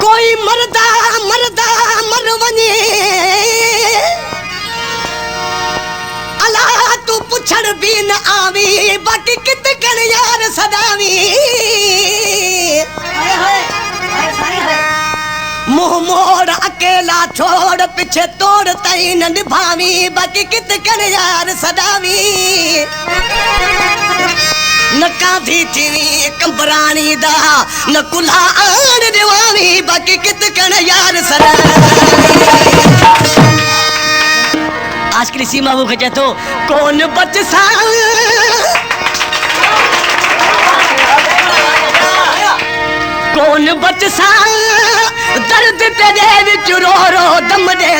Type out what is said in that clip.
कोई मरदा मरदा मर वने अला तू पुछड़ भी न आवी बाकी कित कण यार सदावी मुंह मोड़ अकेला छोड़ पीछे तोड़ तई न निभावी बाकी कित कण यार सदावी न काधी थीवी कंबरानी दा न कुल्हा आन दिवावी बाकी कित कण यार सदावी आज के लिए सीमा वो खचे तो कौन बच सा कौन बच सा दर्द तेरे विच रो रो दम दे